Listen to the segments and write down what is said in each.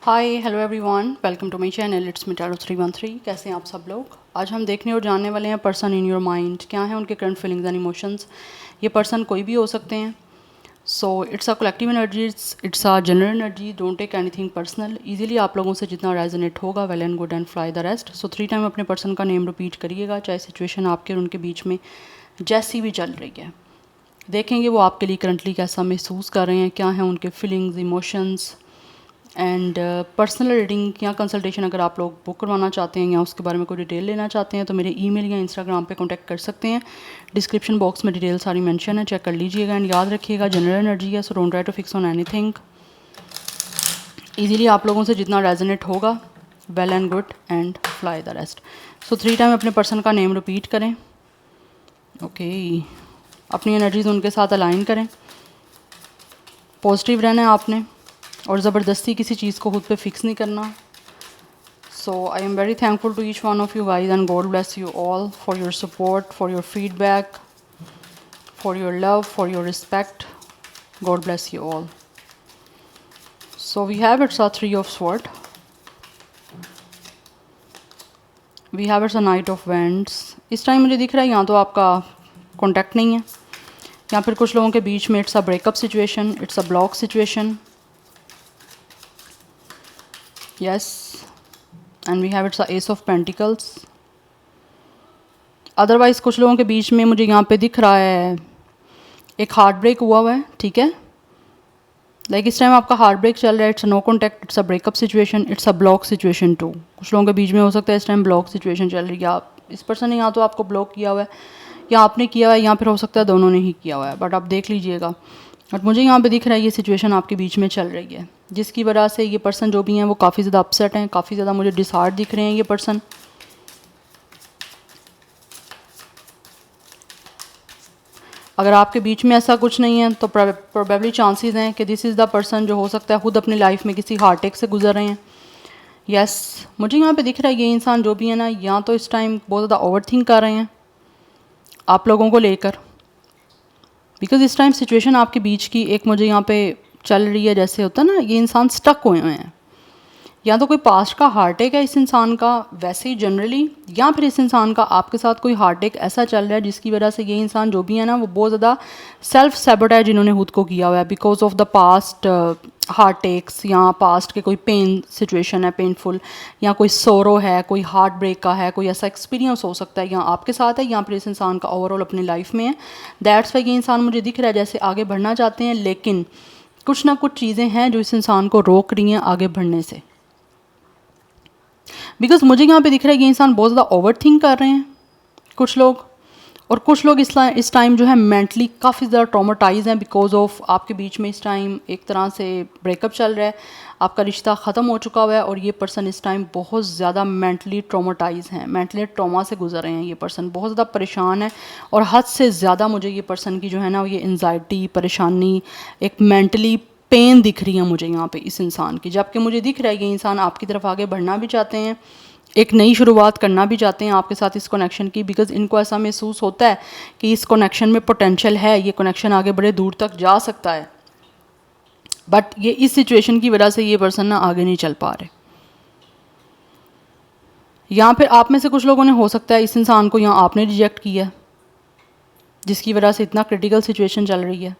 Hi hello everyone, welcome to my channel. It's me tarot 313। कैसे हैं आप सब लोग? आज हम देखने और जानने वाले हैं पर्सन इन योर माइंड। क्या है उनके करंट फीलिंग्स एंड इमोशंस। ये पर्सन कोई भी हो सकते हैं। So it's a collective energy, it's a general energy. Don't take anything personal. Easily आप लोगों से जितना रेजोनेट होगा well and good and fly the rest. So 3 time अपने पर्सन का नेम रिपीट करिएगा, चाहे सिचुएशन आपके और उनके बीच में जैसी भी चल रही है। देखेंगे वो आपके लिए करंटली कैसा महसूस कर रहे हैं, क्या है उनके feelings, emotions and personal reading या कंसल्टेशन अगर आप लोग बुक करवाना चाहते हैं या उसके बारे में कोई डिटेल लेना चाहते हैं तो मेरे ईमेल या इंस्टाग्राम पे कांटेक्ट कर सकते हैं। डिस्क्रिप्शन बॉक्स में डिटेल सारी मेंशन है, चेक कर लीजिएगा। एंड याद रखिएगा जनरल एनर्जी है, so don't try to fix on anything. Easily आप लोगों से जितना रेजोनेट होगा well and good and fly the rest. So 3 time अपने पर्सन का नेम रिपीट करें। ओके अपनी एनर्जीज उनके साथ अलाइन करें। पॉजिटिव रहना है आपने और ज़बरदस्ती किसी चीज़ को खुद पे फिक्स नहीं करना। So I am very thankful to each one of you guys and God bless you all for your support, for your feedback, for your love, for your respect. God bless you all. So we have it's a 3 of sword, we have it's a knight of wands. इस time मुझे दिख रहा है यहाँ तो आपका contact नहीं है, या फिर कुछ लोगों के बीच में it's a breakup situation, it's a block situation. Yes, and we have it's a Ace of Pentacles. Otherwise कुछ लोगों के बीच में मुझे यहाँ पे दिख रहा है एक हार्ट ब्रेक हुआ है, ठीक है। लाइक इस टाइम आपका हार्ट ब्रेक चल रहा है। It's no contact, it's a breakup situation, it's a block situation too. कुछ लोगों के बीच में हो सकता है इस टाइम ब्लॉक सिचुएशन चल रही है। आप इस पर्सन ने या तो आपको ब्लॉक किया हुआ है या आपने किया हुआ है, या फिर हो सकता है दोनों ने ही किया हुआ है, बट आप देख लीजिएगा। बट मुझे यहाँ पे दिख रहा है ये सिचुएशन आपके बीच में चल रही है, जिसकी वजह से ये पर्सन जो भी हैं वो काफ़ी ज़्यादा अपसेट हैं, काफ़ी ज़्यादा मुझे डिसहार्ट दिख रहे हैं ये पर्सन। अगर आपके बीच में ऐसा कुछ नहीं है तो प्रोबेबली चांसेस हैं कि दिस इज़ द पर्सन जो हो सकता है खुद अपनी लाइफ में किसी हार्ट अटैक से गुजर रहे हैं। यस मुझे यहाँ पे दिख रहा है ये इंसान जो भी है ना, या तो इस टाइम बहुत ज़्यादा ओवर थिंक कर रहे हैं आप लोगों को लेकर, बिकॉज इस टाइम सिचुएशन आपके बीच की एक मुझे यहाँ पे चल रही है, जैसे होता है ना ये इंसान स्टक हुए हुए हैं। या तो कोई पास्ट का हार्ट अटैक है इस इंसान का वैसे ही जनरली, या फिर इस इंसान का आपके साथ कोई हार्ट अटैक ऐसा चल रहा है जिसकी वजह से ये इंसान जो भी है ना वो बहुत ज़्यादा सेल्फ सैबोटेज इन्होंने खुद को किया हुआ है because of the past heart attacks, या पास्ट के कोई पेन सिचुएशन है पेनफुल, या कोई सोरो है, कोई हार्ट ब्रेक का है, कोई ऐसा एक्सपीरियंस हो सकता है या आपके साथ है या फिर इस इंसान का ओवरऑल अपनी लाइफ में है। दैट्स वाई ये इंसान मुझे दिख रहा है जैसे आगे बढ़ना चाहते हैं, लेकिन कुछ ना कुछ चीज़ें हैं जो इस इंसान को रोक रही हैं आगे बढ़ने से। बिकॉज मुझे यहाँ पे दिख रहा है ये इंसान बहुत ज़्यादा ओवर थिंक कर रहे हैं कुछ लोग, और कुछ लोग इस टाइम जो है मेंटली काफ़ी ज़्यादा ट्रॉमाटाइज हैं बिकॉज ऑफ आपके बीच में इस टाइम एक तरह से ब्रेकअप चल रहा है, आपका रिश्ता ख़त्म हो चुका हुआ है और ये पर्सन इस टाइम बहुत ज़्यादा मेंटली ट्रॉमाटाइज हैं, मेंटली ट्रॉमा से गुजर रहे हैं। ये पर्सन बहुत ज़्यादा परेशान है और हद से ज़्यादा मुझे ये पर्सन की जो है ना ये एंजाइटी, परेशानी, एक मेंटली पेन दिख रही है मुझे यहाँ पे इस इंसान की। जबकि मुझे दिख रहा है ये इंसान आपकी तरफ आगे बढ़ना भी चाहते हैं, एक नई शुरुआत करना भी चाहते हैं आपके साथ इस कनेक्शन की, बिकॉज इनको ऐसा महसूस होता है कि इस कनेक्शन में पोटेंशियल है, ये कनेक्शन आगे बड़े दूर तक जा सकता है। बट ये इस सिचुएशन की वजह से ये पर्सन ना आगे नहीं चल पा रहे। यहाँ फिर आप में से कुछ लोगों ने हो सकता है इस इंसान को यहाँ आपने रिजेक्ट किया, जिसकी वजह से इतना क्रिटिकल सिचुएशन चल रही है,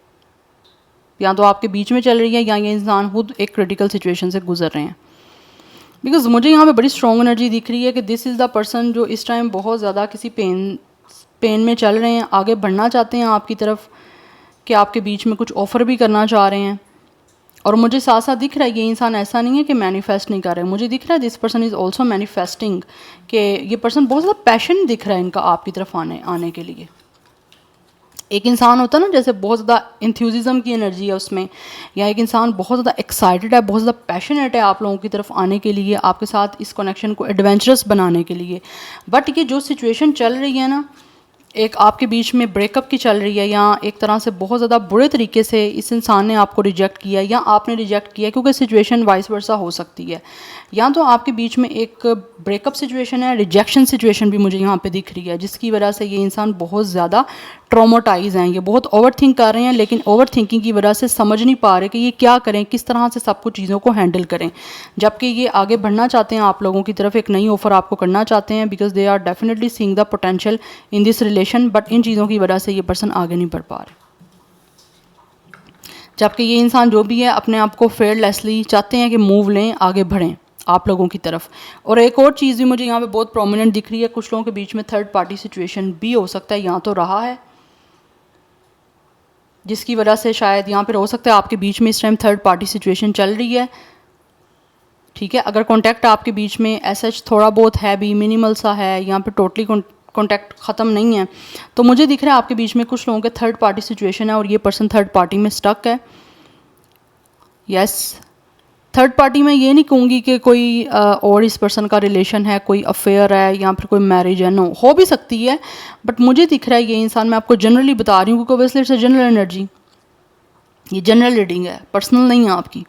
या तो आपके बीच में चल रही है या ये इंसान खुद एक क्रिटिकल सिचुएशन से गुजर रहे हैं। बिकॉज मुझे यहाँ पे बड़ी स्ट्रॉन्ग एनर्जी दिख रही है कि दिस इज़ द पर्सन जो इस टाइम बहुत ज़्यादा किसी पेन में चल रहे हैं, आगे बढ़ना चाहते हैं आपकी तरफ, कि आपके बीच में कुछ ऑफ़र भी करना चाह रहे हैं। और मुझे साथ साथ दिख रहा है ये इंसान ऐसा नहीं है कि मैनिफेस्ट नहीं कर रहे हैं, मुझे दिख रहा है this person is also manifesting, कि ये पर्सन बहुत ज़्यादा पैशन दिख रहा है इनका आपकी तरफ आने के लिए। एक इंसान होता है ना जैसे बहुत ज़्यादा इंथ्यूज़िज़म की एनर्जी है उसमें, या एक इंसान बहुत ज़्यादा एक्साइटेड है, बहुत ज़्यादा पैशनेट है आप लोगों की तरफ आने के लिए, आपके साथ इस कनेक्शन को एडवेंचरस बनाने के लिए। बट ये जो सिचुएशन चल रही है ना, एक आपके बीच में ब्रेकअप की चल रही है, या एक तरह से बहुत ज़्यादा बुरे तरीके से इस इंसान ने आपको रिजेक्ट किया या आपने रिजेक्ट किया, क्योंकि सिचुएशन वाइस वर्सा हो सकती है। या तो आपके बीच में एक ब्रेकअप सिचुएशन है, रिजेक्शन सिचुएशन भी मुझे यहाँ पे दिख रही है, जिसकी वजह से ये इंसान बहुत ज़्यादा ट्रॉमाटाइज हैं, ये बहुत ओवर थिंक कर रहे हैं, लेकिन ओवर थिंकिंग की वजह से समझ नहीं पा रहे कि ये क्या करें, किस तरह से सब कुछ चीज़ों को हैंडल करें, जबकि ये आगे बढ़ना चाहते हैं आप लोगों की तरफ, एक नई ऑफ़र आपको करना चाहते हैं, because they are definitely seeing the potential in this relation, but इन चीज़ों की वजह से ये पर्सन आगे नहीं बढ़ पा रहे। जबकि ये इंसान जो भी है अपने आप को फेयरलेसली चाहते हैं कि मूव लें, आगे बढ़ें आप लोगों की तरफ। और एक और चीज़ भी मुझे यहाँ पे बहुत प्रोमिनेंट दिख रही है, कुछ लोगों के बीच में थर्ड पार्टी सिचुएशन भी हो सकता है, यहाँ तो रहा है, जिसकी वजह से शायद यहाँ पर हो सकता है आपके बीच में इस टाइम थर्ड पार्टी सिचुएशन चल रही है। ठीक है, अगर कॉन्टैक्ट आपके बीच में ऐसा थोड़ा बहुत है भी, मिनिमल सा है, यहाँ पे टोटली कॉन्टैक्ट ख़त्म नहीं है, तो मुझे दिख रहा है आपके बीच में कुछ लोगों के थर्ड पार्टी सिचुएशन है और ये पर्सन थर्ड पार्टी में स्टक है। यस, थर्ड पार्टी में ये नहीं कहूँगी कि कोई और इस पर्सन का रिलेशन है, कोई अफेयर है या फिर कोई मैरिज है, नो, हो भी सकती है, बट मुझे दिख रहा है ये इंसान, मैं आपको जनरली बता रही हूँ क्योंकि obviously it's a general energy, ये जनरल रीडिंग है, पर्सनल नहीं है आपकी,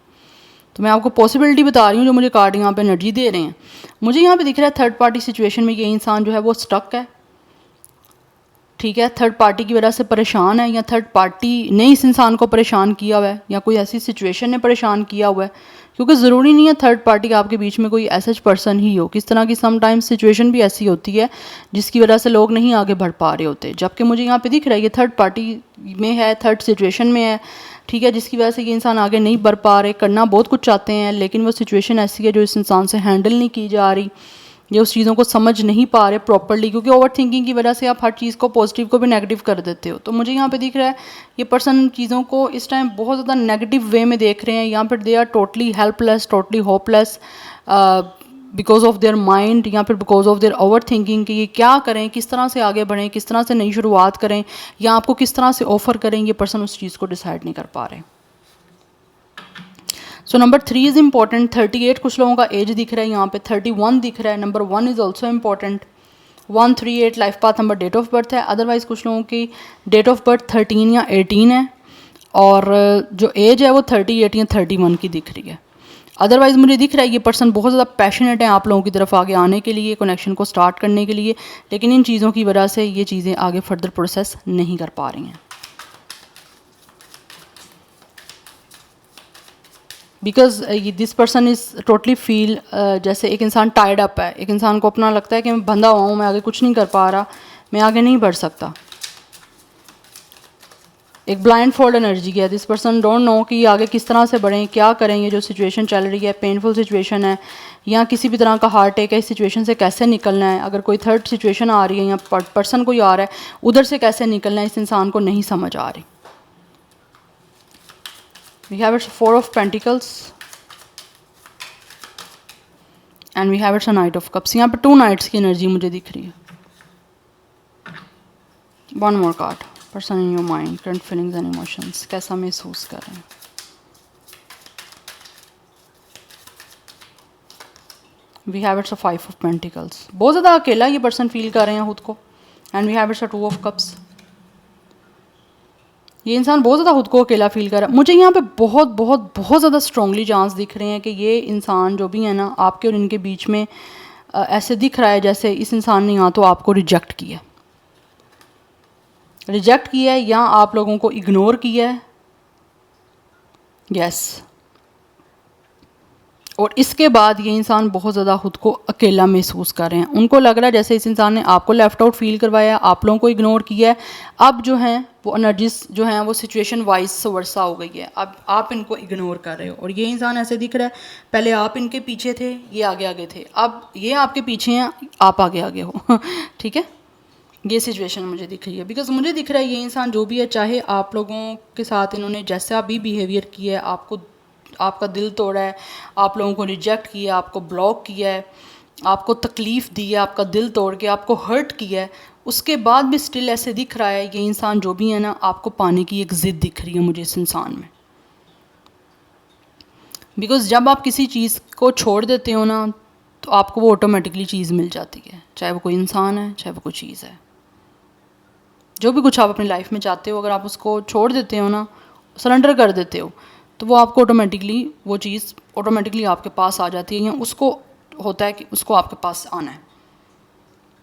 तो मैं आपको पॉसिबिलिटी बता रही हूँ जो मुझे कार्ड यहाँ पे एनर्जी दे रहे हैं। मुझे यहाँ पे दिख रहा है थर्ड पार्टी सिचुएशन में ये इंसान जो है वो स्टक है। ठीक है, थर्ड पार्टी की वजह से परेशान है, या थर्ड पार्टी ने इस इंसान को परेशान किया हुआ है, या कोई ऐसी सिचुएशन ने परेशान किया हुआ है, क्योंकि ज़रूरी नहीं है थर्ड पार्टी आपके बीच में कोई ऐसा पर्सन ही हो, किस तरह की समटाइम्स सिचुएशन भी ऐसी होती है जिसकी वजह से लोग नहीं आगे बढ़ पा रहे होते। जबकि मुझे यहाँ पे दिख रहा है ये थर्ड पार्टी में है, थर्ड सिचुएशन में है, ठीक है, जिसकी वजह से ये इंसान आगे नहीं बढ़ पा रहे, करना बहुत कुछ चाहते हैं, लेकिन वो सिचुएशन ऐसी है जो इस इंसान से हैंडल नहीं की जा रही, ये उस चीज़ों को समझ नहीं पा रहे प्रॉपर्ली, क्योंकि ओवर थिंकिंग की वजह से आप हर चीज़ को, पॉजिटिव को भी नेगेटिव कर देते हो। तो मुझे यहाँ पे दिख रहा है ये पर्सन चीज़ों को इस टाइम बहुत ज़्यादा नेगेटिव वे में देख रहे हैं, यहाँ पर they are totally helpless, totally hopeless because of their mind, या फिर because of their over thinking कि ये क्या करें, किस तरह से आगे बढ़ें, किस तरह से नई शुरुआत करें, या आपको किस तरह से ऑफ़र करें, ये पर्सन उस चीज़ को डिसाइड नहीं कर पा रहे। So number 3 is important. 38 कुछ लोगों का एज दिख रहा है, यहाँ पे 31 दिख रहा है, number 1 is also important. 138 life path number, date of birth है, अदरवाइज़ कुछ लोगों की डेट ऑफ बर्थ 13 या 18 है, और जो एज है वो 38 या 31 की दिख रही है। अदरवाइज़ मुझे दिख रहा है ये पर्सन बहुत ज़्यादा पैशनेट है आप लोगों की तरफ आगे आने के लिए, कनेक्शन को स्टार्ट करने के लिए, लेकिन इन चीज़ों की वजह से ये चीज़ें आगे फर्दर प्रोसेस नहीं कर पा रही हैं, because this person is totally feel जैसे एक इंसान टायर्ड अप है, एक इंसान को अपना लगता है कि मैं बंधा हुआ हूँ, मैं आगे कुछ नहीं कर पा रहा, मैं आगे नहीं बढ़ सकता। एक ब्लाइंड फोल्ड एनर्जी है, दिस पर्सन डोंट नो कि आगे किस तरह से बढ़ें, क्या करें, ये जो सिचुएशन चल रही है, पेनफुल सिचुएशन है, या किसी भी तरह का हार्ट अटैक है, इस सिचुएशन से कैसे निकलना है, अगर कोई थर्ड सिचुएशन आ रही है या पर्सन कोई आ रहा है उधर से कैसे निकलना है, इस इंसान को नहीं समझ आ रही। We have it's 4 of Pentacles and we have it's a Knight of Cups. यहाँ पे 2 नाइट्स की एनर्जी मुझे दिख रही है। One more card. Person in your mind, current feelings and emotions. कैसा महसूस कर रहे हैं? We have it's a 5 of Pentacles. बहुत ज़्यादा अकेला ये पर्सन फील कर रहे हैं खुद को। And we have it's a 2 of Cups. ये इंसान बहुत ज़्यादा खुद को अकेला फील कर रहा है। मुझे यहाँ पे बहुत बहुत बहुत ज़्यादा स्ट्रॉन्गली चांस दिख रहे हैं कि ये इंसान जो भी है ना आपके और इनके बीच में ऐसे दिख रहा है जैसे इस इंसान ने या तो आपको रिजेक्ट किया है या आप लोगों को इग्नोर किया है। यस, और इसके बाद ये इंसान बहुत ज़्यादा खुद को अकेला महसूस कर रहे हैं। उनको लग रहा है जैसे इस इंसान ने आपको लेफ़्ट आउट फील करवाया, आप लोगों को इग्नोर किया है। अब जो हैं वो एनर्जीज जो हैं वो सिचुएशन वाइज वर्सा हो गई है, अब आप इनको इग्नोर कर रहे हो। और ये इंसान ऐसे दिख रहा है, पहले आप इनके पीछे थे, ये आगे आगे थे, अब ये आपके पीछे हैं, आप आगे आगे हो। ठीक है, ये सिचुएशन मुझे दिख रही है, बिकॉज मुझे दिख रहा है ये इंसान जो भी है, चाहे आप लोगों के साथ इन्होंने जैसा भी बिहेवियर किया है, आपको आपका दिल तोड़ा है, आप लोगों को रिजेक्ट किया, आपको ब्लॉक किया है, आपको तकलीफ़ दी है, आपका दिल तोड़ के आपको हर्ट किया है, उसके बाद भी स्टिल ऐसे दिख रहा है ये इंसान जो भी है ना, आपको पाने की एक ज़िद दिख रही है मुझे इस इंसान में। बिकॉज़ जब आप किसी चीज़ को छोड़ देते हो ना तो आपको वो ऑटोमेटिकली चीज़ मिल जाती है, चाहे वो कोई इंसान है, चाहे वो कोई चीज़ है। जो भी कुछ आप अपनी लाइफ में चाहते हो, अगर आप उसको छोड़ देते हो ना, सरेंडर कर देते हो, तो वो आपको ऑटोमेटिकली वो चीज़ ऑटोमेटिकली आपके पास आ जाती है, या उसको होता है कि उसको आपके पास आना है।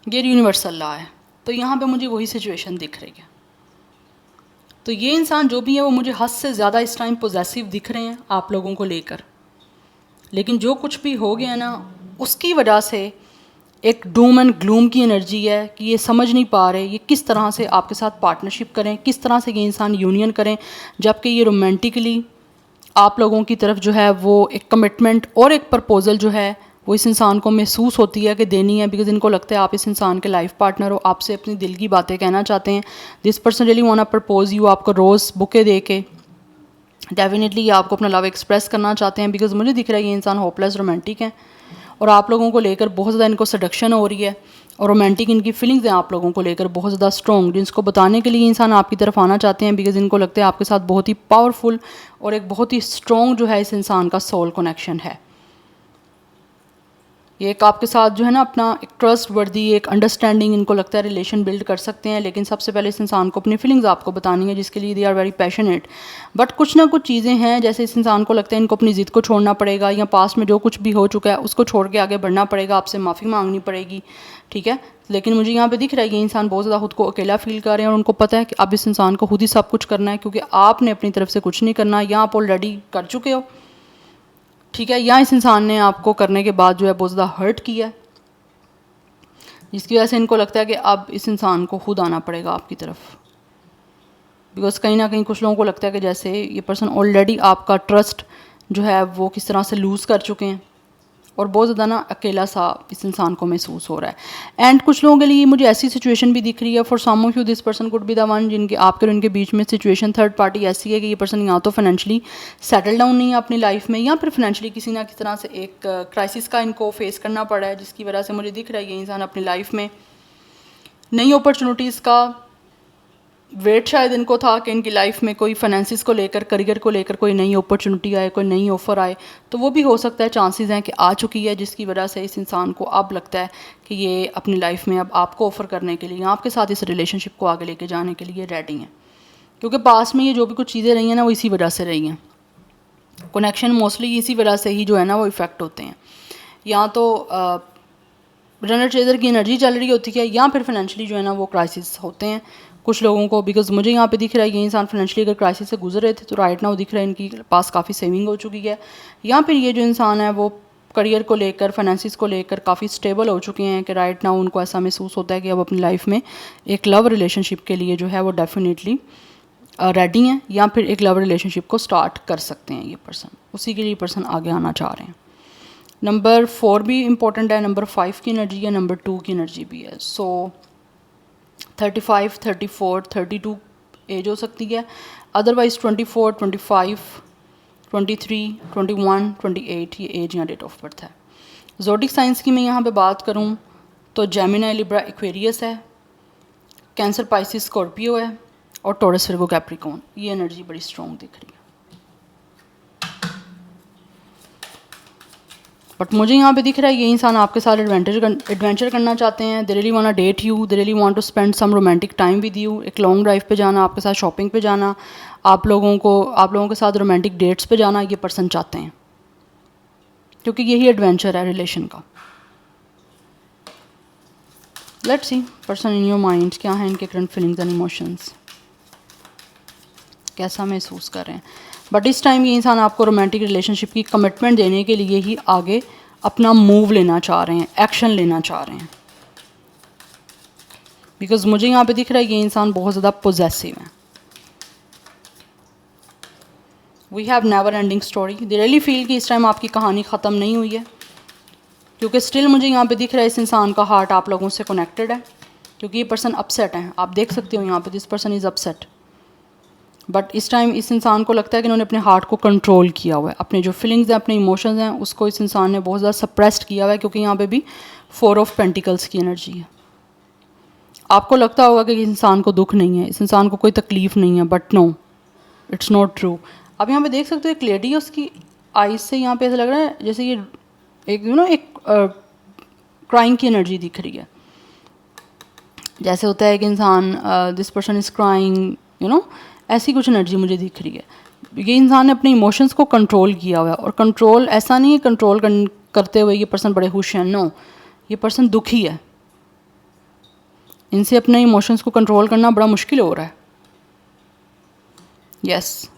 ये यूनिवर्सल लॉ है। तो यहाँ पे मुझे वही सिचुएशन दिख रही है। तो ये इंसान जो भी है वो मुझे हद से ज़्यादा इस टाइम पोजेसिव दिख रहे हैं आप लोगों को लेकर, लेकिन जो कुछ भी हो गया ना उसकी वजह से एक डूम एंड ग्लूम की एनर्जी है कि ये समझ नहीं पा रहे ये किस तरह से आपके साथ पार्टनरशिप करें, किस तरह से ये इंसान यूनियन करें, जबकि ये रोमांटिकली आप लोगों की तरफ जो है वो एक कमिटमेंट और एक प्रपोज़ल जो है वो इस इंसान को महसूस होती है कि देनी है, बिकॉज इनको लगता है आप इस इंसान के लाइफ पार्टनर हो, आपसे अपनी दिल की बातें कहना चाहते हैं। This person really want to propose you, आपको रोज़ बुके दे के डेफिनेटली ये आपको अपना लव एक्सप्रेस करना चाहते हैं, बिकॉज मुझे दिख रहा है ये इंसान होपलेस रोमांटिक है और आप लोगों को लेकर बहुत ज़्यादा इनको सडक्शन हो रही है और रोमांटिक इनकी फीलिंग्स हैं आप लोगों को लेकर बहुत ज़्यादा स्ट्रॉन्ग, जिसको बताने के लिए इंसान आपकी तरफ आना चाहते हैं, बिकॉज इनको लगता है आपके साथ बहुत ही पावरफुल और एक बहुत ही स्ट्रॉन्ग जो है इस इंसान का सोल कनेक्शन है। ये एक आपके साथ जो है ना अपना एक ट्रस्ट वर्दी एक अंडरस्टैंडिंग इनको लगता है रिलेशन बिल्ड कर सकते हैं, लेकिन सबसे पहले इस इंसान को अपनी फीलिंग्स आपको बतानी है जिसके लिए they are very passionate. But कुछ ना कुछ चीज़ें हैं जैसे इस इंसान को लगता है इनको अपनी ज़िद को छोड़ना पड़ेगा या पास्ट में जो कुछ भी हो चुका है उसको छोड़ के आगे बढ़ना पड़ेगा, आपसे माफ़ी मांगनी पड़ेगी, ठीक है। लेकिन मुझे यहाँ पे दिख रहा है ये इंसान बहुत ज़्यादा खुद को अकेला फील कर रहे हैं और उनको पता है कि अब इस इंसान को खुद ही सब कुछ करना है, क्योंकि आपने अपनी तरफ से कुछ नहीं करना या आप ऑलरेडी कर चुके हो, ठीक है, या इस इंसान ने आपको करने के बाद जो है बहुत ज़्यादा हर्ट किया है, जिसकी वजह से इनको लगता है कि अब इस इंसान को खुद आना पड़ेगा आपकी तरफ, बिकॉज कहीं ना कहीं कुछ लोगों को लगता है कि जैसे ये पर्सन ऑलरेडी आपका ट्रस्ट जो है वो किस तरह से लूज़ कर चुके हैं और बहुत ज़्यादा ना अकेला सा इस इंसान को महसूस हो रहा है। एंड कुछ लोगों के लिए मुझे ऐसी सिचुएशन भी दिख रही है, for some of you this person could be the one जिनके आपके और उनके बीच में सिचुएशन थर्ड पार्टी ऐसी है कि ये पर्सन या तो फाइनेंशियली सेटल डाउन नहीं है अपनी लाइफ में या फिर फाइनेंशियली किसी ना किसी तरह से एक क्राइसिस का इनको फेस करना पड़ा है, जिसकी वजह से मुझे दिख रहा है ये इंसान अपनी लाइफ में नई अपॉर्चुनिटीज़ का वेट शायद इनको था कि इनकी लाइफ में कोई फाइनेंसिस को लेकर करियर को लेकर कोई नई अपॉर्चुनिटी आए, कोई नई ऑफ़र आए, तो वो भी हो सकता है, चांसेस हैं कि आ चुकी है, जिसकी वजह से इस इंसान को अब लगता है कि ये अपनी लाइफ में अब आपको ऑफ़र करने के लिए या आपके साथ इस रिलेशनशिप को आगे लेके जाने के लिए रेडी हैं, क्योंकि पास में ये जो भी कुछ चीज़ें रही हैं ना वो इसी वजह से रही हैं। कनेक्शन मोस्टली इसी वजह से ही जो है ना वो इफ़ेक्ट होते हैं, या तो रनर चेजर की एनर्जी चल रही होती है या फिर फाइनेंशियली जो है ना वो क्राइसिस होते हैं कुछ लोगों को, बिकॉज मुझे यहाँ पे दिख रहा है ये इंसान फाइनेंशियली अगर क्राइसिस से गुजर रहे थे तो राइट नाउ दिख रहा है इनकी पास काफ़ी सेविंग हो चुकी है, या फिर ये जो इंसान है वो करियर को लेकर फाइनेंसिस को लेकर काफ़ी स्टेबल हो चुके हैं कि राइट नाउ उनको ऐसा महसूस होता है कि अब अपनी लाइफ में एक लव रिलेशनशिप के लिए जो है वो डेफिनेटली रेडी हैं, या फिर एक लव रिलेशनशिप को स्टार्ट कर सकते हैं ये पर्सन, उसी के लिए पर्सन आगे आना चाह रहे हैं। नंबर 4 भी इम्पोर्टेंट है, नंबर 5 की एनर्जी है, नंबर 2 की एनर्जी भी है। सो 35, 34, 32 एज हो सकती है, अदरवाइज 24, 25, 23, 21, 28 ये एज या डेट ऑफ बर्थ है। ज़ोडिक साइंस की मैं यहाँ पे बात करूँ तो जेमिनी, लिब्रा, एक्वेरियस है, कैंसर, पाइसिस, स्कॉर्पियो है और टॉरस, विर्गो, कैप्रिकॉर्न, ये एनर्जी बड़ी स्ट्रॉन्ग दिख रही है। बट मुझे यहाँ पे दिख रहा है ये इंसान आपके साथ एडवेंचर करना चाहते हैं, they really want to date you, they really want to spend some romantic time with you, एक लॉन्ग ड्राइव पे जाना, आपके साथ शॉपिंग पे जाना, आप लोगों के साथ रोमांटिक डेट्स पे जाना ये पर्सन चाहते हैं, क्योंकि यही एडवेंचर है रिलेशन का। Let's see person in your mind क्या है इनके करंट फीलिंग्स एंड इमोशंस, कैसा महसूस कर रहे हैं। बट इस टाइम ये इंसान आपको रोमांटिक रिलेशनशिप की कमिटमेंट देने के लिए ही आगे अपना मूव लेना चाह रहे हैं, एक्शन लेना चाह रहे हैं, बिकॉज मुझे यहाँ पे दिख रहा है ये इंसान बहुत ज़्यादा पोजेसिव है। We have never ending story, they really feel कि इस टाइम आपकी कहानी ख़त्म नहीं हुई है, क्योंकि स्टिल मुझे यहाँ पे दिख रहा है इस इंसान का हार्ट आप लोगों से कनेक्टेड है, क्योंकि ये पर्सन अपसेट है, आप देख सकते हो यहाँ पे this person is upset. But इस टाइम इस इंसान को लगता है कि इन्होंने अपने हार्ट को कंट्रोल किया हुआ है, अपने जो फीलिंग्स हैं, अपने इमोशंस हैं, उसको इस इंसान ने बहुत ज़्यादा सप्रेस्ड किया हुआ है, क्योंकि यहाँ पे भी 4 ऑफ पेंटिकल्स की एनर्जी है। आपको लगता होगा कि इस इंसान को दुख नहीं है, इस इंसान को कोई तकलीफ़ नहीं है, but no, it's not true. आप यहाँ पे देख सकते हो एक लेडी है, उसकी आइज से यहाँ पे ऐसा लग रहा है जैसे ये एक एक क्राइंग की एनर्जी दिख रही है, जैसे होता है कि इंसान दिस पर्सन इज़ क्राइंग, ऐसी कुछ एनर्जी मुझे दिख रही है। ये इंसान ने अपने इमोशंस को कंट्रोल किया हुआ है, और कंट्रोल ऐसा नहीं है कंट्रोल करते हुए ये पर्सन बड़े खुश हैं, नो, ये पर्सन दुखी है, इनसे अपने इमोशंस को कंट्रोल करना बड़ा मुश्किल हो रहा है। यस,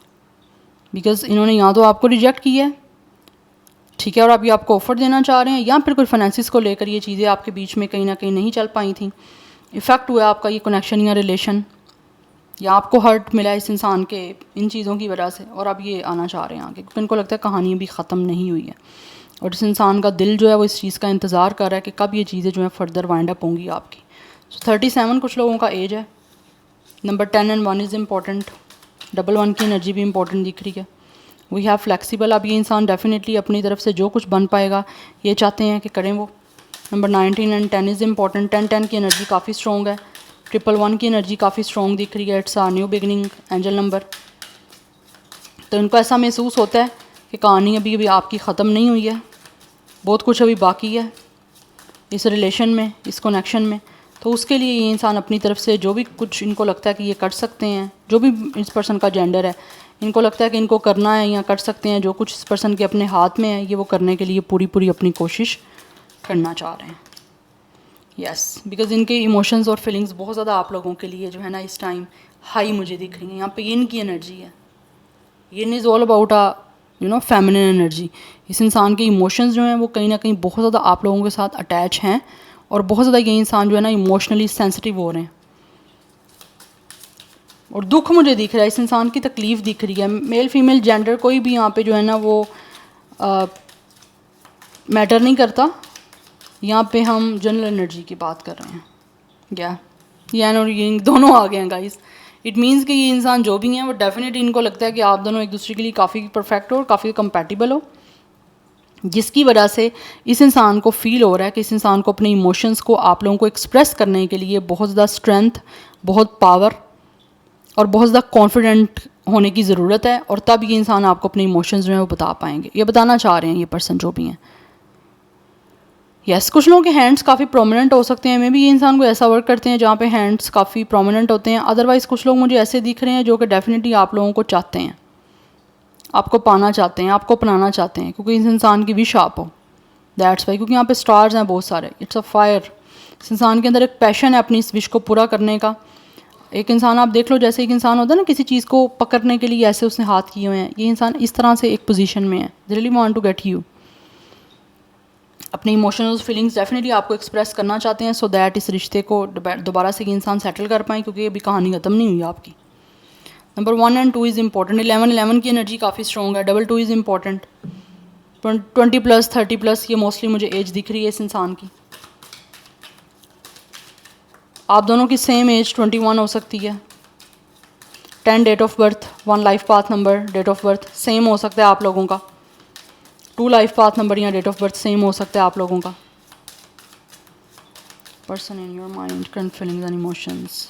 बिकॉज इन्होंने या तो आपको रिजेक्ट किया है, ठीक है, और अभी आपको ऑफ़र देना चाह रहे हैं, या फिर कोई फाइनेंसिस को लेकर ये चीज़ें आपके बीच में कहीं ना कहीं नहीं चल पाई थी, इफ़ेक्ट हुआ आपका ये कनेक्शन या रिलेशन, या आपको हर्ट मिला इस इंसान के इन चीज़ों की वजह से, और अब ये आना चाह रहे हैं आगे, क्योंकि इनको लगता है कहानी अभी ख़त्म नहीं हुई है, और इस इंसान का दिल जो है वो इस चीज़ का इंतज़ार कर रहा है कि कब ये चीज़ें जो है फर्दर वाइंड अप होंगी आपकी। सो 37 कुछ लोगों का एज है। Number 10 and 1 is important. Double 1 की एनर्जी भी इंपॉर्टेंट दिख रही है। वी हैव फ्लेक्सिबल, अब ये इंसान डेफिनेटली अपनी तरफ से जो कुछ बन पाएगा ये चाहते हैं कि करें वो। Number 19 and 10 is important. 10 की एनर्जी काफ़ी स्ट्रॉन्ग है। 111 की एनर्जी काफ़ी स्ट्रॉन्ग दिख रही है। It's a new beginning angel number. तो इनको ऐसा महसूस होता है कि कहानी अभी अभी आपकी ख़त्म नहीं हुई है, बहुत कुछ अभी बाकी है इस रिलेशन में, इस कनेक्शन में। तो उसके लिए ये इंसान अपनी तरफ से जो भी कुछ इनको लगता है कि ये कर सकते हैं, जो भी इस पर्सन का जेंडर है, इनको लगता है कि इनको करना है या कर सकते हैं, जो कुछ इस पर्सन के अपने हाथ में है ये वो करने के लिए पूरी पूरी अपनी कोशिश करना चाह रहे हैं। यस, बिकॉज इनके इमोशंस और फीलिंग्स बहुत ज़्यादा आप लोगों के लिए जो है ना इस टाइम हाई मुझे दिख रही हैं। यहाँ पे yin की एनर्जी है। yin is all about feminine energy. इस इंसान के इमोशंस जो हैं वो कहीं ना कहीं बहुत ज़्यादा आप लोगों के साथ अटैच हैं, और बहुत ज़्यादा ये इंसान जो है ना इमोशनली सेंसिटिव हो रहे हैं, और दुख मुझे दिख रहा है, इस इंसान की तकलीफ़ दिख रही है। मेल फीमेल जेंडर कोई भी यहाँ पे जो है ना वो मैटर नहीं करता। यहाँ पे हम जनरल एनर्जी की बात कर रहे हैं। यान और ये दोनों आ गए हैं गाइस। इट मीन्स कि ये इंसान जो भी हैं वो डेफिनेटली इनको लगता है कि आप दोनों एक दूसरे के लिए काफ़ी परफेक्ट हो और काफ़ी कंपैटिबल हो, जिसकी वजह से इस इंसान को फील हो रहा है कि इस इंसान को अपने इमोशंस को आप लोगों को एक्सप्रेस करने के लिए बहुत ज़्यादा स्ट्रेंथ, बहुत पावर और बहुत ज़्यादा कॉन्फिडेंट होने की ज़रूरत है, और तब ये इंसान आपको अपने इमोशंस जो हैं वो बता पाएंगे, ये बताना चाह रहे हैं ये पर्सन जो भी हैं। यस, कुछ लोगों के हैंड्स काफ़ी प्रोमिनेंट हो सकते हैं। मे बी ये इंसान को ऐसा वर्क करते हैं जहाँ पे हैंड्स काफ़ी प्रोमिनेंट होते हैं। अदरवाइज़ कुछ लोग मुझे ऐसे दिख रहे हैं जो कि डेफिनेटली आप लोगों को चाहते हैं, आपको पाना चाहते हैं, आपको अपनाना चाहते हैं, क्योंकि इस इंसान की विश आप हो। दैट्स वाई, क्योंकि यहाँ पे स्टार्स हैं बहुत सारे। It's a fire. इस इंसान के अंदर एक पैशन है अपनी इस विश को पूरा करने का। एक इंसान आप देख लो, जैसे एक इंसान होता है ना किसी चीज़ को पकड़ने के लिए ऐसे उसने हाथ किए हुए हैं, ये इंसान इस तरह से एक पोजीशन में है। They really want to get you. अपने इमोशनल फीलिंग्स डेफिनेटली आपको एक्सप्रेस करना चाहते हैं, सो दैट इस रिश्ते को दोबारा से ये इंसान सेटल कर पाएँ, क्योंकि अभी कहानी ख़त्म नहीं हुई आपकी। Number 1 and 2 is important. 11 की एनर्जी काफ़ी स्ट्रॉन्ग है। 2 इज़ इंपॉर्टेंट। 20+, 30+, ये मोस्टली मुझे एज दिख रही है इस इंसान की। आप दोनों की सेम एज 21 हो सकती है। 10 date of birth, 1 life path number, date of birth same हो सकता है आप लोगों का। 2 लाइफ पाथ नंबर या डेट ऑफ बर्थ सेम हो सकता है आप लोगों का। Person in your mind, current feelings and emotions.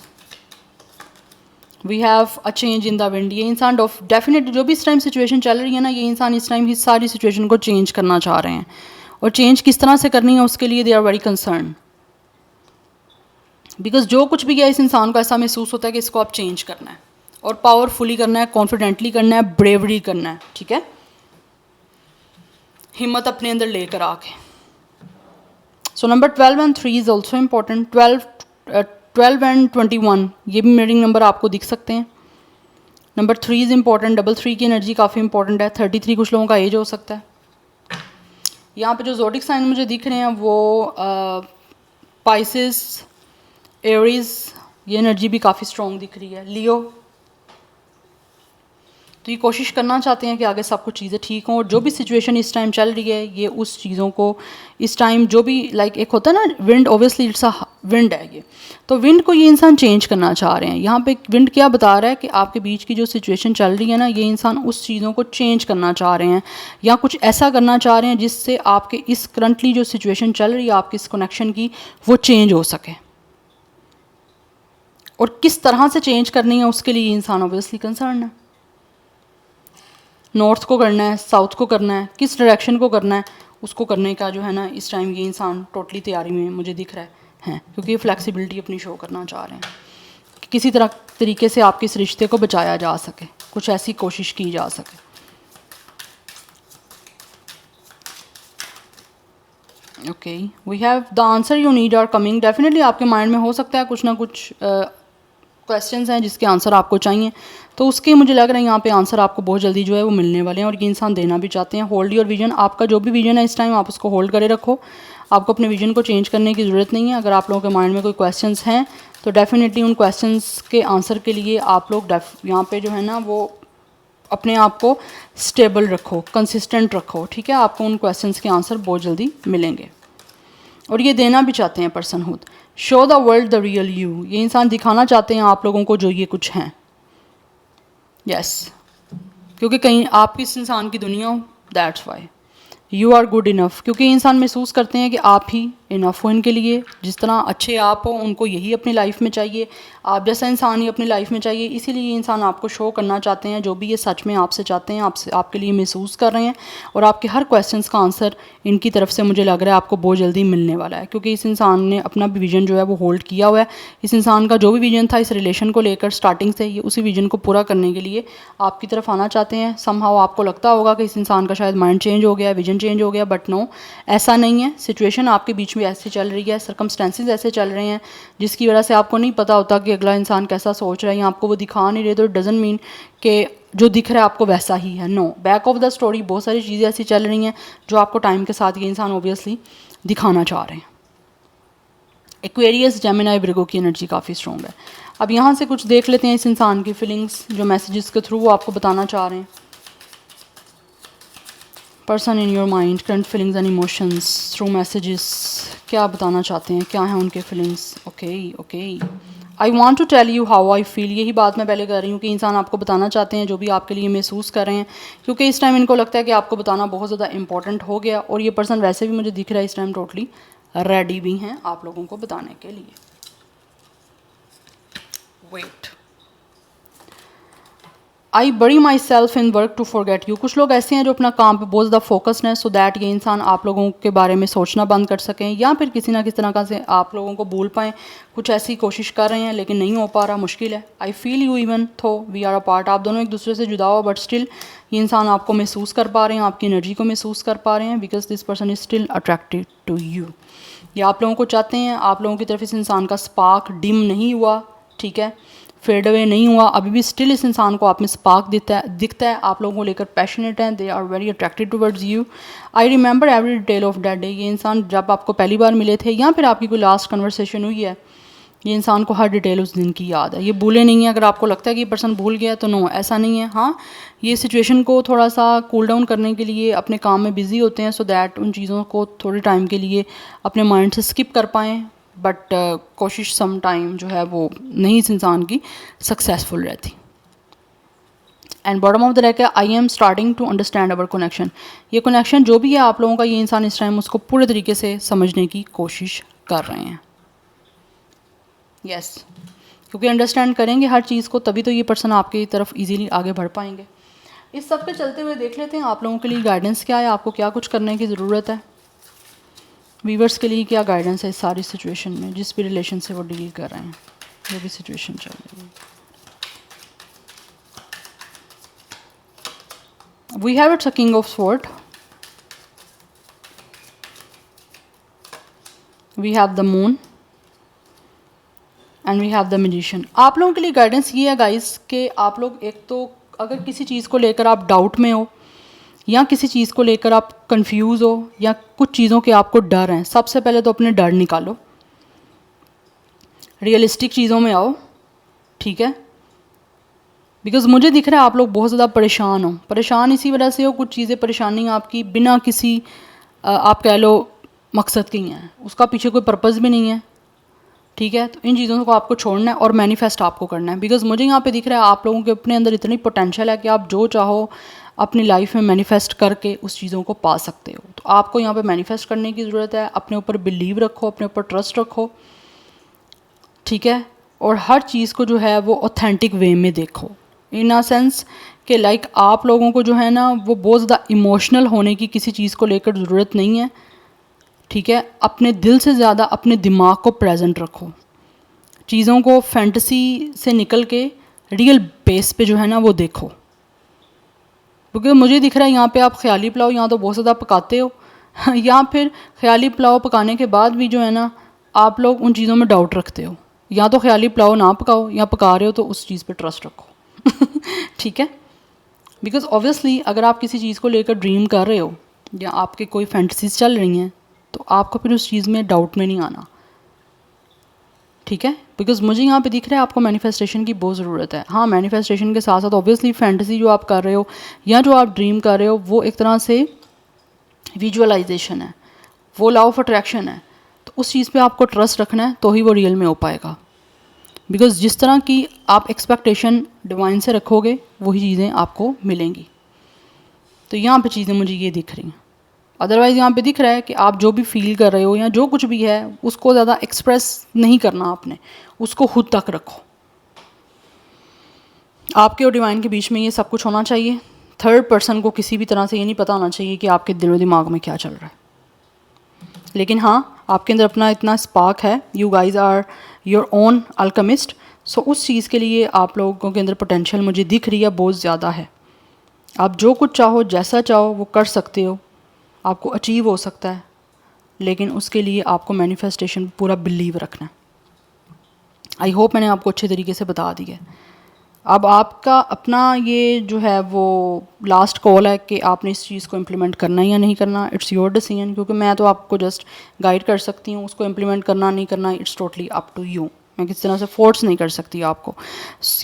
We have a change in the wind. ये इंसान डेफिनेटली जो भी इस टाइम सिचुएशन चल रही है ना, ये इंसान इस टाइम इस सारी सिचुएशन को चेंज करना चाह रहे हैं, और चेंज किस तरह से करनी है उसके लिए they are very concern. Because जो कुछ भी किया इस इंसान को ऐसा महसूस होता है कि इसको आप चेंज करना है, और पावरफुली करना है, कॉन्फिडेंटली करना है, ब्रेवरी करना है, ठीक है, हिम्मत अपने अंदर लेकर आके। So number 12 and 3 is also important. 12 and 21 ये भी मिररिंग नंबर आपको दिख सकते हैं। Number 3 is important. 3 की एनर्जी काफ़ी इंपॉर्टेंट है। 33 कुछ लोगों का एज हो सकता है। यहाँ पे जो ज़ोडिक साइन मुझे दिख रहे हैं वो पाइसेस, एरीज, ये एनर्जी भी काफ़ी स्ट्रॉन्ग दिख रही है। लियो, तो ये कोशिश करना चाहते हैं कि आगे सब कुछ चीज़ें ठीक हों, और जो भी सिचुएशन इस टाइम चल रही है ये उस चीज़ों को इस टाइम जो भी लाइक एक होता है ना wind, obviously it's a wind है ये, तो विंड को ये इंसान चेंज करना चाह रहे हैं। यहाँ पे विंड क्या बता रहा है कि आपके बीच की जो सिचुएशन चल रही है ना, ये इंसान उस चीज़ों को चेंज करना चाह रहे हैं, या कुछ ऐसा करना चाह रहे हैं जिससे आपके इस करंटली जो सिचुएशन चल रही है आपकी इस कनेक्शन की, वो चेंज हो सके। और किस तरह से चेंज करनी है उसके लिए ये इंसान ऑब्वियसली कंसर्न है। नॉर्थ को करना है, साउथ को करना है, किस डायरेक्शन को करना है, उसको करने का जो है ना इस टाइम ये इंसान टोटली तैयारी में मुझे दिख रहा है, क्योंकि ये फ्लेक्सिबिलिटी अपनी शो करना चाह रहे हैं कि किसी तरीके से आपके इस रिश्ते को बचाया जा सके, कुछ ऐसी कोशिश की जा सके। Okay, we have the answer you need are coming. Definitely आपके माइंड में हो सकता है कुछ ना कुछ क्वेश्चंस हैं जिसके आंसर आपको चाहिए, तो उसके मुझे लग रहा है यहाँ पे आंसर आपको बहुत जल्दी जो है वो मिलने वाले हैं और ये इंसान देना भी चाहते हैं। होल्ड योर विजन, आपका जो भी विजन है इस टाइम आप उसको होल्ड करे रखो, आपको अपने विजन को चेंज करने की ज़रूरत नहीं है। अगर आप लोगों के माइंड में कोई क्वेश्चंस हैं तो डेफिनेटली उन क्वेश्चंस के आंसर के लिए आप लोग यहाँ पे जो है ना वो अपने आप को स्टेबल रखो, कंसिस्टेंट रखो, ठीक है। आपको उन क्वेश्चंस के आंसर बहुत जल्दी मिलेंगे और ये देना भी चाहते हैं personhood. Show the world the real you, ये इंसान दिखाना चाहते हैं आप लोगों को जो ये कुछ हैं। यस, क्योंकि कहीं आप किस इंसान की दुनिया हो, that's why you are good enough, क्योंकि इंसान महसूस करते हैं कि आप ही इनफ हो इनके लिए। जिस तरह अच्छे आप हो उनको यही अपनी लाइफ में चाहिए, आप जैसा इंसान ही अपनी लाइफ में चाहिए। इसीलिए ये इंसान आपको शो करना चाहते हैं जो भी ये सच में आपसे चाहते हैं, आपसे आपके लिए महसूस कर रहे हैं और आपके हर क्वेश्चंस का आंसर इनकी तरफ से मुझे लग रहा है आपको बहुत जल्दी मिलने वाला है, क्योंकि इस इंसान ने अपना भी विजन जो है वो होल्ड किया हुआ है। इस इंसान का जो भी विजन था इस रिलेशन को लेकर स्टार्टिंग से, ये उसी विजन को पूरा करने के लिए आपकी तरफ आना चाहते हैं। समहाउ आपको लगता होगा कि इस इंसान का शायद माइंड चेंज हो गया, विजन चेंज हो गया, बट नो, ऐसा नहीं है। सिचुएशन आपके बीच में ऐसी चल रही है, सर्कमस्टेंसेस ऐसे चल रहे हैं जिसकी वजह से आपको नहीं पता होता कि अगला इंसान कैसा सोच रहा है या आपको वो दिखा नहीं रहे, तो इट डजंट मीन कि जो दिख रहा है आपको वैसा ही है। No, back of the story बहुत सारी चीज़ें ऐसी चल रही हैं जो आपको टाइम के साथ ये इंसान ऑब्वियसली दिखाना चाह रहे हैं। एक्वेरियस, जेमिनी, विर्गो की एनर्जी काफ़ी स्ट्रॉन्ग है। अब यहाँ से कुछ देख लेते हैं इस इंसान की फीलिंग्स जो मैसेजेस के थ्रू वो आपको बताना चाह रहे हैं। Person in your mind, current feelings and emotions through messages, क्या बताना चाहते हैं, क्या है उनके feelings. Okay, I want to tell you how I feel, यही बात मैं पहले कर रही हूँ कि इंसान आपको बताना चाहते हैं जो भी आपके लिए महसूस कर रहे हैं, क्योंकि इस टाइम इनको लगता है कि आपको बताना बहुत ज़्यादा इंपॉर्टेंट हो गया और ये पर्सन वैसे भी मुझे दिख रहा है इस टाइम टोटली रेडी भी हैं आप लोगों को बताने के लिए। Wait, I bury myself in work to forget you, कुछ लोग ऐसे हैं जो अपना काम पे बहुत ज़्यादा फोकस्ड हैं सो दैट ये इंसान आप लोगों के बारे में सोचना बंद कर सकें या फिर किसी ना किसी तरह से आप लोगों को भूल पाएँ। कुछ ऐसी कोशिश कर रहे हैं लेकिन नहीं हो पा रहा, मुश्किल है। आई फील यू इवन थो वी आर अ पार्ट, आप दोनों एक दूसरे से जुदा हो बट स्टिल ये इंसान आपको महसूस कर पा रहे हैं, आपकी एनर्जी को महसूस कर पा रहे हैं, because this person is still attracted to you. ये आप लोगों को चाहते हैं, आप लोगों की तरफ इस इंसान का स्पार्क डिम नहीं हुआ, ठीक है, फेड अवे नहीं हुआ, अभी भी स्टिल इस इंसान को आप में स्पार्क दिखता है, आप लोगों को लेकर पैशनेट हैं, they are very attracted towards you. I remember every detail of that day, ये इंसान जब आपको पहली बार मिले थे या फिर आपकी कोई लास्ट कन्वर्सेशन हुई है, ये इंसान को हर डिटेल उस दिन की याद है, ये भूले नहीं है। अगर आपको लगता है कि ये पर्सन भूल गया तो नो, ऐसा नहीं है। हाँ, ये सिचुएशन को थोड़ा सा कूल डाउन करने के लिए अपने काम में बिजी होते हैं सो दैट उन चीज़ों को थोड़े टाइम के लिए अपने माइंड से स्किप कर पाएँ, बट कोशिश सम टाइम जो है वो नहीं इस इंसान की सक्सेसफुल रहती। And bottom of the deck है, I am starting to understand our connection, ये कनेक्शन जो भी है आप लोगों का, ये इंसान इस टाइम उसको पूरे तरीके से समझने की कोशिश कर रहे हैं। यस, क्योंकि अंडरस्टैंड करेंगे हर चीज़ को तभी तो ये पर्सन आपकी तरफ इजीली आगे बढ़ पाएंगे। इस सब के चलते हुए देख लेते हैं आप लोगों के लिए गाइडेंस क्या है, आपको क्या कुछ करने की ज़रूरत है, वीवर्स के लिए क्या गाइडेंस है इस सारी सिचुएशन में, जिस भी रिलेशन से वो डील कर रहे हैं, जो भी सिचुएशन चल रही है। We have it's a king of sword, we have the moon and we have the magician. आप लोगों के लिए गाइडेंस ये है गाइस कि आप लोग एक तो अगर किसी चीज़ को लेकर आप डाउट में हो या किसी चीज़ को लेकर आप कंफ्यूज हो या कुछ चीज़ों के आपको डर हैं, सबसे पहले तो अपने डर निकालो, रियलिस्टिक चीज़ों में आओ, ठीक है। बिकॉज मुझे दिख रहा है आप लोग बहुत ज़्यादा परेशान हो, परेशान इसी वजह से हो, कुछ चीज़ें परेशानी आपकी बिना किसी आप कह लो मकसद की हैं, उसका पीछे कोई पर्पज़ भी नहीं है, ठीक है। तो इन चीज़ों को आपको छोड़ना है और मैनिफेस्ट आपको करना है, बिकॉज मुझे यहाँ पे दिख रहा है आप लोगों के अपने अंदर इतनी पोटेंशियल है कि आप जो चाहो अपनी लाइफ में मैनिफेस्ट करके उस चीज़ों को पा सकते हो। तो आपको यहाँ पे मैनिफेस्ट करने की ज़रूरत है, अपने ऊपर बिलीव रखो, अपने ऊपर ट्रस्ट रखो, ठीक है, और हर चीज़ को जो है वो ऑथेंटिक वे में देखो, इन अ सेंस कि लाइक आप लोगों को जो है ना वो बहुत ज़्यादा इमोशनल होने की किसी चीज़ को लेकर ज़रूरत नहीं है, ठीक है। अपने दिल से ज़्यादा अपने दिमाग को प्रेजेंट रखो, चीज़ों को फैंटेसी से निकल के रियल बेस पे जो है ना वो देखो, क्योंकि मुझे दिख रहा है यहाँ पे आप ख्याली पुलाव यहाँ तो बहुत ज़्यादा पकाते हो या फिर ख्याली पुलाव पकाने के बाद भी जो है ना आप लोग उन चीज़ों में डाउट रखते हो, या तो ख्याली पुलाव ना पकाओ, या पका रहे हो तो उस चीज़ पे ट्रस्ट रखो। ठीक है, बिकॉज ऑब्वियसली अगर आप किसी चीज़ को लेकर ड्रीम कर रहे हो या आपके कोई फैंटसीज चल रही हैं तो आपको फिर उस चीज़ में डाउट में नहीं आना। ठीक है, बिकॉज मुझे यहाँ पे दिख रहा है आपको मैनिफेस्टेशन की बहुत ज़रूरत है। हाँ, मैनिफेस्टेशन के साथ साथ ऑब्वियसली फैंटेसी जो आप कर रहे हो या जो आप ड्रीम कर रहे हो वो एक तरह से विजुअलाइजेशन है, वो लॉ ऑफ अट्रैक्शन है। तो उस चीज़ पे आपको ट्रस्ट रखना है तो ही वो रियल में हो पाएगा। बिकॉज जिस तरह की आप एक्सपेक्टेशन डिवाइन से रखोगे वही चीज़ें आपको मिलेंगी। तो यहाँ पे चीज़ें मुझे ये दिख रही हैं। अदरवाइज़ यहाँ पे दिख रहा है कि आप जो भी फील कर रहे हो या जो कुछ भी है उसको ज़्यादा एक्सप्रेस नहीं करना आपने, उसको खुद तक रखो। आपके और डिवाइन के बीच में ये सब कुछ होना चाहिए। थर्ड पर्सन को किसी भी तरह से ये नहीं पता होना चाहिए कि आपके दिलो दिमाग में क्या चल रहा है। लेकिन हाँ, आपके अंदर अपना इतना स्पार्क है, you guys are your own alchemist. So उस चीज़ के लिए आप लोगों के अंदर पोटेंशियल मुझे दिख रही है, बहुत ज़्यादा है। आप जो कुछ चाहो, जैसा चाहो वो कर सकते हो, आपको अचीव हो सकता है, लेकिन उसके लिए आपको मैनिफेस्टेशन पूरा बिलीव रखना है। आई होप मैंने आपको अच्छे तरीके से बता दिया है। अब आपका अपना ये जो है वो लास्ट कॉल है कि आपने इस चीज़ को इम्प्लीमेंट करना है या नहीं करना। इट्स योर डिसीजन, क्योंकि मैं तो आपको जस्ट गाइड कर सकती हूँ, उसको इम्प्लीमेंट करना नहीं करना it's totally up to you. मैं किसी तरह से फोर्स नहीं कर सकती आपको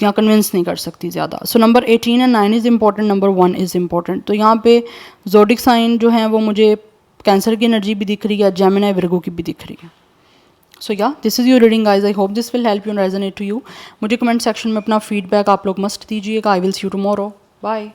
या कन्विंस नहीं कर सकती ज़्यादा। So number 18 and 9 is important, number 1 is important. तो यहाँ पे ज़ोडिक साइन जो है वो मुझे कैंसर की एनर्जी भी दिख रही है, जेमिनी विर्गो की भी दिख रही है। सो या this is your reading guys, I hope this will help you and resonate to you. मुझे कमेंट सेक्शन में अपना फीडबैक आप लोग मस्ट दीजिएगा। I will see you tomorrow, bye.